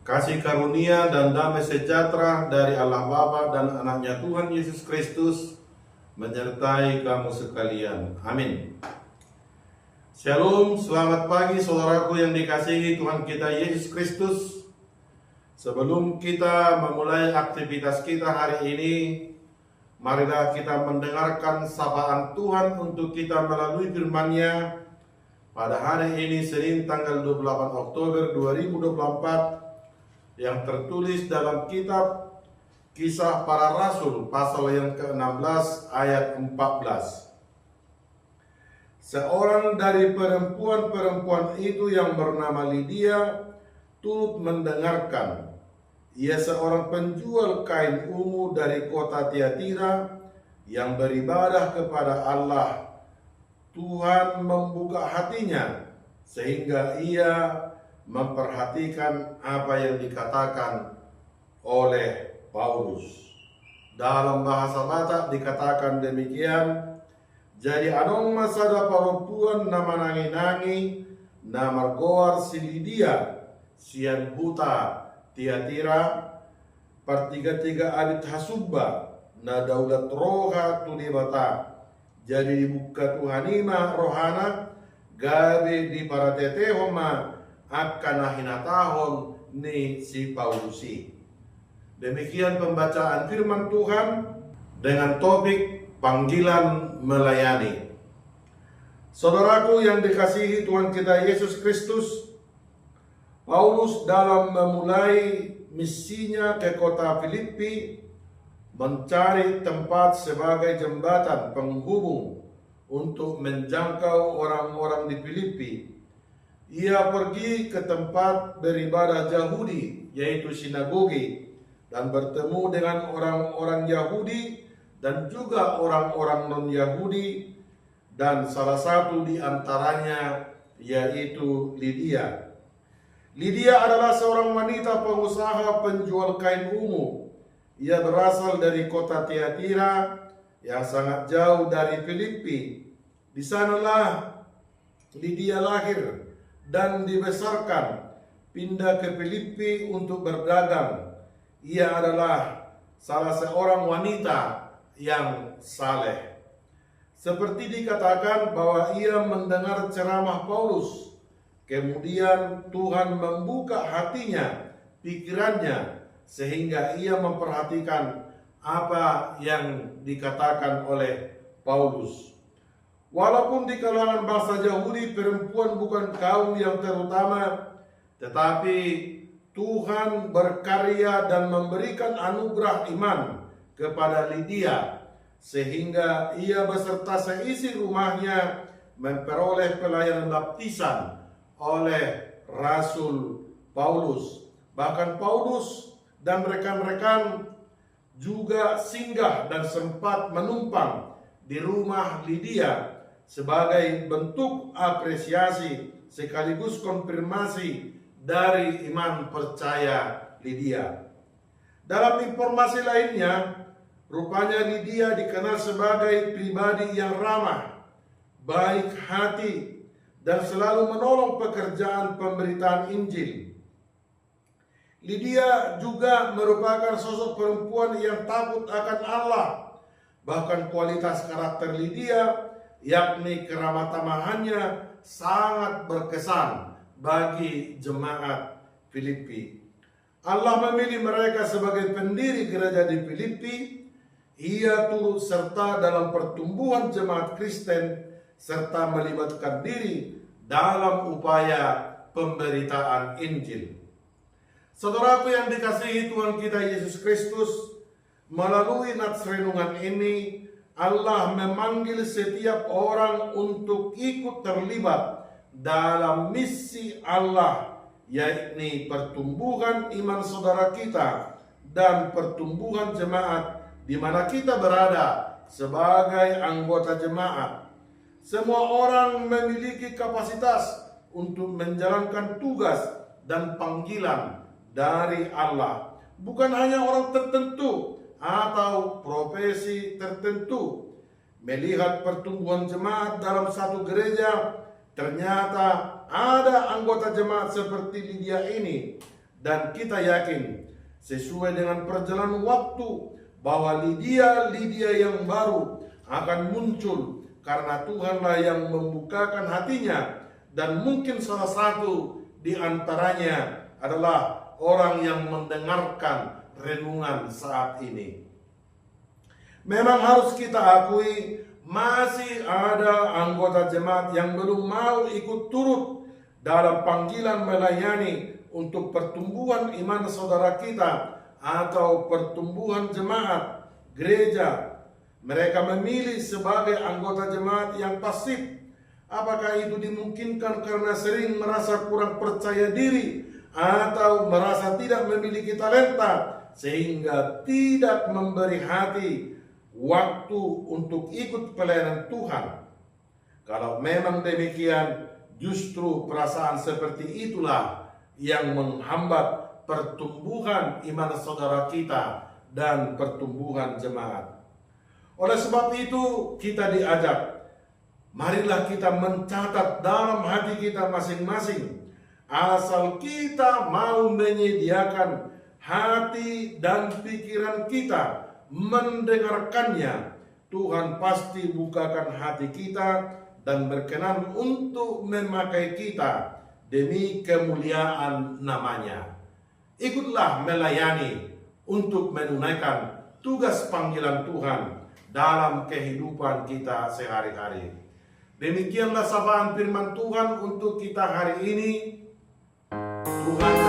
Kasih karunia dan damai sejahtera dari Allah Bapa dan anaknya Tuhan Yesus Kristus menyertai kamu sekalian. Amin. Shalom, selamat pagi saudaraku yang dikasihi Tuhan kita Yesus Kristus. Sebelum kita memulai aktivitas kita hari ini, marilah kita mendengarkan sapaan Tuhan untuk kita melalui firman-Nya pada hari ini, Senin tanggal 28 Oktober 2024, yang tertulis dalam kitab Kisah Para Rasul pasal yang ke-16 ayat 14. Seorang dari perempuan-perempuan itu yang bernama Lydia turut mendengarkan. Ia seorang penjual kain ungu dari kota Tiatira yang beribadah kepada Allah. Tuhan membuka hatinya sehingga ia memperhatikan apa yang dikatakan oleh Paulus. Dalam bahasa Batak dikatakan demikian, jadi adong masada perempuan nama nangi-nangi, nama goar si Lydia, sian huta Tiatira, pertiga-tiga abit hasubba, na daulat roha tulibata, jadi dibuka Tuhanima rohana, gabe di para tetehoma, akan hinatahon ni si Paulusi. Demikian pembacaan firman Tuhan dengan topik panggilan melayani. Saudaraku yang dikasihi Tuhan kita Yesus Kristus, Paulus dalam memulai misinya ke kota Filipi mencari tempat sebagai jembatan penghubung untuk menjangkau orang-orang di Filipi. Ia pergi ke tempat beribadah Yahudi, yaitu sinagogi, dan bertemu dengan orang-orang Yahudi dan juga orang-orang non-Yahudi, dan salah satu di antaranya yaitu Lydia. Lydia adalah seorang wanita pengusaha penjual kain ungu. Ia berasal dari kota Tiatira yang sangat jauh dari Filipi. Di sanalah Lydia lahir dan dibesarkan, pindah ke Filipi untuk berdagang. Ia adalah salah seorang wanita yang saleh. Seperti dikatakan bahwa ia mendengar ceramah Paulus, kemudian Tuhan membuka hatinya, pikirannya, sehingga ia memperhatikan apa yang dikatakan oleh Paulus. Walaupun di kalangan bangsa Yahudi perempuan bukan kaum yang terutama, tetapi Tuhan berkarya dan memberikan anugerah iman kepada Lydia, sehingga ia beserta seisi rumahnya memperoleh pelayanan baptisan oleh Rasul Paulus. Bahkan Paulus dan rekan-rekan juga singgah dan sempat menumpang di rumah Lydia sebagai bentuk apresiasi sekaligus konfirmasi dari iman percaya Lydia. Dalam informasi lainnya, rupanya Lydia dikenal sebagai pribadi yang ramah, baik hati, dan selalu menolong pekerjaan pemberitaan Injil. Lydia juga merupakan sosok perempuan yang takut akan Allah. Bahkan kualitas karakter Lydia, yakni keramah tamahannya, sangat berkesan bagi jemaat Filipi. Allah memilih mereka sebagai pendiri gereja di Filipi. Ia turut serta dalam pertumbuhan jemaat Kristen serta melibatkan diri dalam upaya pemberitaan Injil. Saudaraku yang dikasihi Tuhan kita Yesus Kristus, melalui nats renungan ini Allah memanggil setiap orang untuk ikut terlibat dalam misi Allah, yakni pertumbuhan iman saudara kita dan pertumbuhan jemaat di mana kita berada sebagai anggota jemaat. Semua orang memiliki kapasitas untuk menjalankan tugas dan panggilan dari Allah, bukan hanya orang tertentu atau profesi tertentu. Melihat pertumbuhan jemaat dalam satu gereja, ternyata ada anggota jemaat seperti Lydia ini Dan kita yakin sesuai dengan perjalanan waktu bahwa Lydia yang baru akan muncul, karena Tuhanlah yang membukakan hatinya, dan mungkin salah satu di antaranya adalah orang yang mendengarkan renungan saat ini. Memang harus kita akui masih ada anggota jemaat yang belum mau ikut turut dalam panggilan melayani untuk pertumbuhan iman saudara kita atau pertumbuhan jemaat gereja. Mereka memilih sebagai anggota jemaat yang pasif. Apakah itu dimungkinkan karena sering merasa kurang percaya diri atau merasa tidak memiliki talenta sehingga tidak memberi hati waktu untuk ikut pelayanan Tuhan? Kalau memang demikian, justru perasaan seperti itulah yang menghambat pertumbuhan iman saudara kita dan pertumbuhan jemaat. Oleh sebab itu kita diajak, marilah kita mencatat dalam hati kita masing-masing, asal kita mau menyediakan hati dan pikiran kita mendengarkannya, Tuhan pasti bukakan hati kita dan berkenan untuk memakai kita demi kemuliaan namanya. Ikutlah melayani untuk menunaikan tugas panggilan Tuhan dalam kehidupan kita sehari-hari. Demikianlah sapaan firman Tuhan untuk kita hari ini. Tuhan